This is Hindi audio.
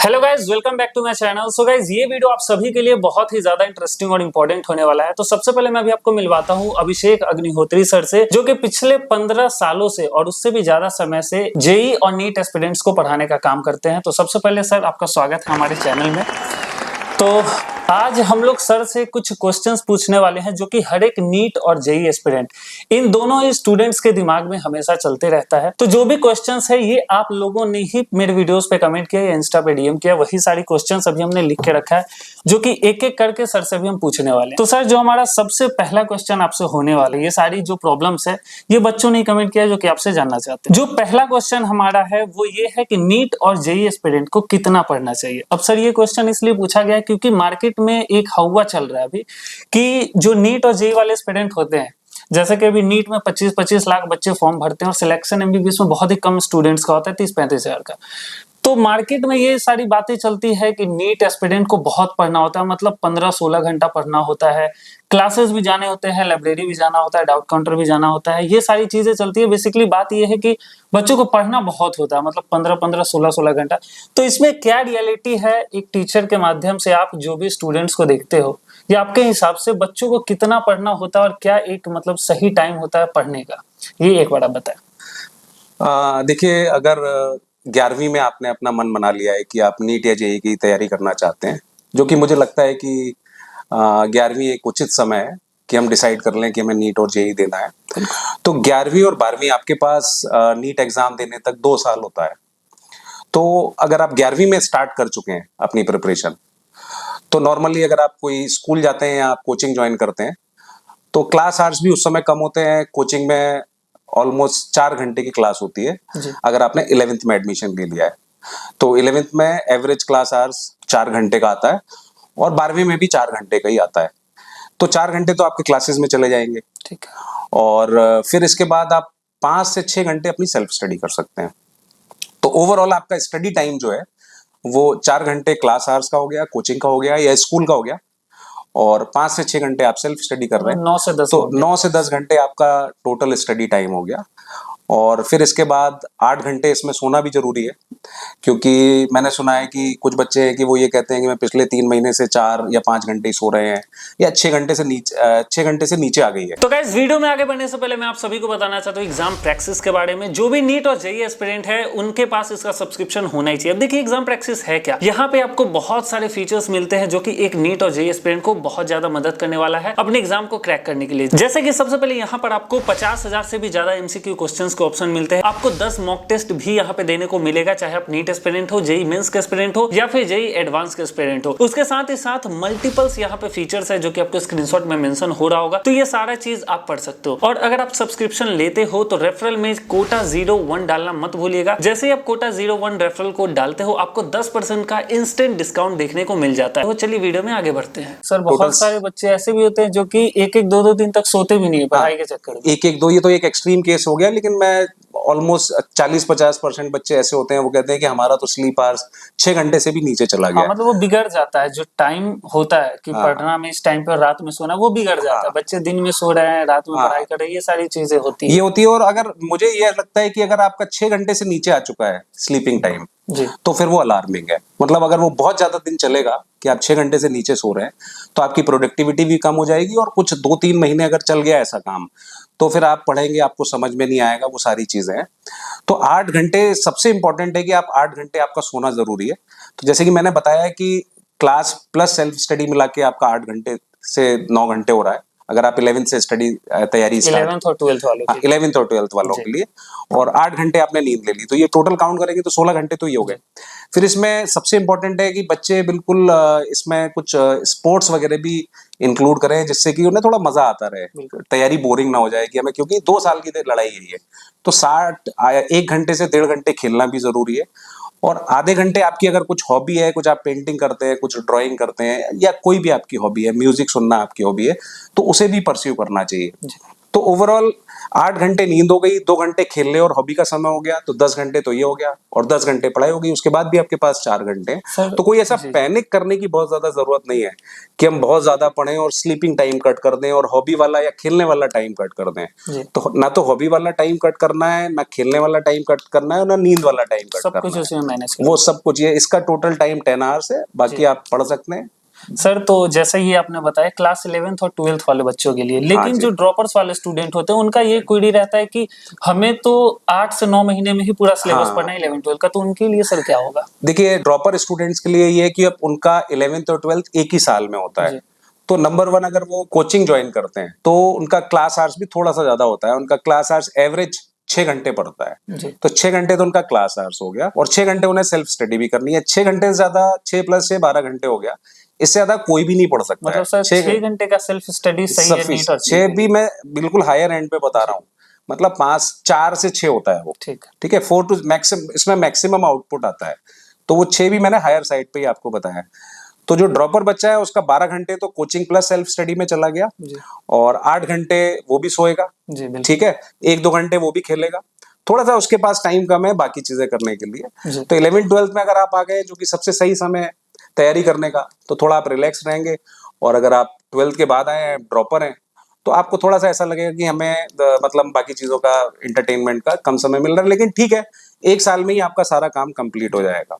Hello guys, welcome back to my channel. So guys, ये वीडियो आप सभी के लिए बहुत ही ज्यादा इंटरेस्टिंग और इम्पोर्टेंट होने वाला है। तो सबसे पहले मैं अभी आपको मिलवाता हूँ अभिषेक अग्निहोत्री सर से, जो कि पिछले 15 सालों से और उससे भी ज्यादा समय से जेई और नीट एस्पिरेंट्स को पढ़ाने का काम करते हैं। तो सबसे पहले सर, आपका स्वागत है हमारे चैनल में। तो आज हम लोग सर से कुछ क्वेश्चंस पूछने वाले हैं, जो कि हर एक नीट और जेई एस्पिरेंट, इन दोनों ही स्टूडेंट्स के दिमाग में हमेशा चलते रहता है। तो जो भी क्वेश्चंस है, ये आप लोगों ने ही मेरे वीडियोस पे कमेंट किया या इंस्टा पे डीएम किया, वही सारी क्वेश्चंस अभी हमने लिख के रखा है, जो कि एक एक करके सर से भी हम पूछने वाले हैं। तो सर, जो हमारा सबसे पहला क्वेश्चन आपसे होने वाला है, ये सारी जो प्रॉब्लम्स है ये बच्चों ने कमेंट किया, जो कि आपसे जानना चाहते हैं। जो पहला क्वेश्चन हमारा है वो ये है कि नीट और जेई एस्पिरेंट को कितना पढ़ना चाहिए। अब सर, ये क्वेश्चन इसलिए पूछा गया है क्योंकि मार्केट में एक हवा चल रहा है अभी कि जो नीट और जेई वाले एस्पिरेंट होते हैं, जैसे कि अभी नीट में 25-25 लाख बच्चे फॉर्म भरते हैं और सिलेक्शन एमबीबीएस में बहुत ही कम स्टूडेंट्स का होता है, 30-35 हजार का। तो मार्केट में ये सारी बातें चलती है कि नीट एस्पिरेंट को बहुत पढ़ना होता है, मतलब 15-16 घंटा पढ़ना होता है, क्लासेस भी जाने होते हैं, लाइब्रेरी भी जाना होता है, डाउट काउंटर भी जाना होता है, ये सारी चीजें चलती है। बेसिकली बात ये है कि बच्चों को पढ़ना बहुत होता है, मतलब 15-15, 16-16 घंटा। तो इसमें क्या रियलिटी है, एक टीचर के माध्यम से आप जो भी स्टूडेंट्स को देखते हो, या आपके हिसाब से बच्चों को कितना पढ़ना होता है और क्या एक मतलब सही टाइम होता है पढ़ने का, ये एक बड़ा बताएं। देखिए, अगर 11वीं में आपने अपना मन बना लिया है कि आप नीट या जेई की तैयारी करना चाहते हैं, जो कि मुझे लगता है कि 11वीं एक उचित समय है कि हम डिसाइड कर लें कि हमें नीट और जेई देना है। तो 11वीं और 12वीं आपके पास नीट एग्जाम देने तक 2 साल होता है। तो अगर आप 11वीं में स्टार्ट कर चुके हैं अपनी प्रिपरेशन, तो नॉर्मली अगर आप कोई स्कूल जाते हैं या आप कोचिंग ज्वाइन करते हैं, तो क्लास आवर्स भी उस समय कम होते हैं। कोचिंग में ऑलमोस्ट 4 घंटे की क्लास होती है अगर आपने 11th में एडमिशन ले लिया है। तो 11th में एवरेज क्लास आवर्स 4 घंटे का आता है और 12वीं में भी 4 घंटे का ही आता है। तो 4 घंटे तो आपके क्लासेस में चले जाएंगे, ठीक है। और फिर इसके बाद आप 5 से 6 घंटे अपनी सेल्फ स्टडी कर सकते हैं। तो ओवरऑल आपका स्टडी टाइम जो है वो 4 घंटे क्लास आवर्स का हो गया, कोचिंग का हो गया या स्कूल का हो गया, और 5 से 6 घंटे आप सेल्फ स्टडी कर रहे हैं, 9 से 10 तो 9 से 10 घंटे आपका टोटल स्टडी टाइम हो गया। और फिर इसके बाद 8 घंटे इसमें सोना भी जरूरी है, क्योंकि मैंने सुना है कि कुछ बच्चे हैं कि वो ये कहते हैं कि मैं पिछले 3 महीने से 4 या 5 घंटे ही सो रहे हैं, या 6 घंटे से नीचे आ गई है। तो गाइस, वीडियो में आगे बढ़ने से पहले मैं आप सभी को बताना चाहता हूँ एग्जाम प्रैक्टिस के बारे में। जो भी नीट और जेई एस्पिरेंट है, उनके पास इसका सब्सक्रिप्शन होना ही चाहिए। अब देखिए, एग्जाम प्रैक्टिस है क्या। यहाँ पे आपको बहुत सारे फीचर्स मिलते हैं, जो कि एक नीट और जेई एस्पिरेंट को बहुत ज्यादा मदद करने वाला है अपने एग्जाम को क्रैक करने के लिए। जैसे कि सबसे पहले यहाँ पर आपको 50,000 से भी ज्यादा एमसीक्यू क्वेश्चंस के ऑप्शन मिलते हैं। आपको 10 मॉक टेस्ट भी यहाँ पे देने को मिलेगा, चाहे आप नीट एस्पिरेंट हो, जेई मेंस के एस्पिरेंट हो, या फिर जेई एडवांस के एस्पिरेंट हो। उसके साथ ही साथ मल्टीपल्स यहाँ पे फीचर्स है, जो कि आपको स्क्रीनशॉट में मेंशन हो रहा होगा। तो ये सारा चीज आप पढ़ सकते हो। और अगर आप सब्सक्रिप्शन लेते हो तो रेफरल में कोटा 01 डालना मत भूलिएगा। जैसे ही आप कोटा 01 रेफरल कोड डालते हो, आपको 10% का इंस्टेंट डिस्काउंट देखने को मिल जाता है। तो चलिए वीडियो में आगे बढ़ते हैं। सर, बहुत सारे बच्चे ऐसे भी होते हैं जो कि 1-1, 2-2 दिन तक सोते भी नहीं है पढ़ाई के चक्कर में। 1-1, 2 ये तो एक एक्सट्रीम केस हो गया, लेकिन मैं ऑलमोस्ट 40-50% बच्चे ऐसे होते हैं, वो कहते हैं कि हमारा तो स्लीप आवर्स 6 घंटे से भी नीचे चला गया। मतलब वो बिगड़ जाता है, जो टाइम होता है कि पढ़ना में इस टाइम पे और रात में सोना, वो बिगड़ जाता है। बच्चे दिन में सो रहे हैं, रात में पढ़ाई कर रहे हैं, ये सारी चीजें होती है। और अगर मुझे ये लगता है कि अगर आपका 6 घंटे से नीचे आ चुका है स्लीपिंग टाइम, तो फिर वो अलार्मिंग है। मतलब अगर वो बहुत ज्यादा दिन चलेगा कि आप 6 घंटे से नीचे सो रहे हैं, तो आपकी प्रोडक्टिविटी भी कम हो जाएगी, और कुछ 2-3 महीने अगर चल गया ऐसा काम, तो फिर आप पढ़ेंगे, आपको समझ में नहीं आएगा, वो सारी चीजें हैं। तो 8 घंटे सबसे इंपॉर्टेंट है कि आप 8 घंटे आपका सोना जरूरी है। तो जैसे कि मैंने बताया कि क्लास प्लस सेल्फ स्टडी मिला के आपका 8 घंटे से 9 घंटे हो रहा है, अगर आप 11th से स्टडी तैयारी 11th और 12th वालों के लिए, और 8 घंटे आपने नींद ले ली, तो ये टोटल काउंट करेंगे तो 16 घंटे तो ये हो गए। फिर इसमें सबसे इंपॉर्टेंट है कि बच्चे बिल्कुल इसमें कुछ स्पोर्ट्स वगैरह भी इंक्लूड करें, जिससे कि उन्हें थोड़ा मजा आता रहे, तैयारी बोरिंग ना हो जाए कि हमें, क्योंकि 2 साल की लड़ाई यही है। तो 1 घंटे से 1.5 घंटे खेलना भी जरूरी है, और आधे घंटे आपकी अगर कुछ हॉबी है, कुछ आप पेंटिंग करते हैं, कुछ ड्राइंग करते हैं, या कोई भी आपकी हॉबी है, म्यूजिक सुनना आपकी हॉबी है, तो उसे भी परस्यू करना चाहिए। तो ओवरऑल 8 घंटे नींद हो गई, 2 घंटे खेलने और हॉबी का समय हो गया, तो 10 घंटे तो ये हो गया, और 10 घंटे पढ़ाई हो गई, उसके बाद भी आपके पास 4 घंटे हैं। सर, तो कोई ऐसा जी। पैनिक करने की बहुत ज्यादा जरूरत नहीं है कि हम बहुत ज्यादा पढ़ें और स्लीपिंग टाइम कट कर दें और हॉबी वाला या खेलने वाला टाइम कट कर दें। जी। तो ना तो हॉबी वाला टाइम कट करना है, ना खेलने वाला टाइम कट करना है, और ना नींद वाला टाइम कट सब करना कुछ है। उसमें मैनेज वो सब कुछ, ये इसका टोटल टाइम 10 आवर्स है, बाकी जी। आप पढ़ सकते हैं। सर, तो जैसे ही आपने बताया क्लास 11th और 12th वाले बच्चों के लिए, लेकिन जी। जो ड्रॉपर्स वाले स्टूडेंट होते हैं उनका ये क्वेरी रहता है कि हमें तो 8 से 9 महीने में ही पूरा सिलेबस हाँ। पढ़ना है 11th-12th का, तो उनके लिए सर क्या होगा? देखिए, ड्रॉपर स्टूडेंट्स के लिए ये है कि अब उनका 11th और 12th एक ही साल में होता जी। है। तो नंबर 1, अगर वो कोचिंग ज्वाइन करते हैं तो उनका क्लास आवर्स भी थोड़ा सा ज्यादा होता है। उनका क्लास आवर्स एवरेज 6 घंटे पड़ता है। जी। तो 6 घंटे तो उनका क्लास आवर्स हो गया, और 6 घंटे उन्हें सेल्फ स्टडी भी करनी है। 6 घंटे से ज्यादा, 6 + 6 12 घंटे हो गया। इससे ज्यादा कोई भी नहीं पढ़ सकता मतलब सर 6 घंटे का सेल्फ स्टडी सही है नीट और 6 भी मैं बिल्कुल हायर एंड पे बता रहा हूँ। मतलब 4 से 6 होता है वो। ठीक है। ठीक है, 4 टू मैक्सिमम, इसमें मैक्सिमम आउटपुट आता है। तो वो 6 भी मैंने हायर साइड पे ही आपको बताया। तो जो ड्रॉपर बच्चा है उसका 12 घंटे तो कोचिंग प्लस सेल्फ स्टडी में चला गया, जी। और 8 घंटे वो भी सोएगा। जी, बिल्कुल। ठीक है, 1-2 घंटे वो भी खेलेगा। थोड़ा सा उसके पास टाइम कम है बाकी चीजें करने के लिए। जी। तो 11th-12th में अगर आप आ गए, जो कि सबसे सही समय है तैयारी करने का, तो थोड़ा आप रिलैक्स रहेंगे। और अगर आप 12th के बाद आए हैं, ड्रॉपर हैं, तो आपको थोड़ा सा ऐसा लगेगा कि हमें मतलब बाकी चीजों का, एंटरटेनमेंट का कम समय मिल रहा है। लेकिन ठीक है, 1 साल में ही आपका सारा काम कंप्लीट हो जाएगा।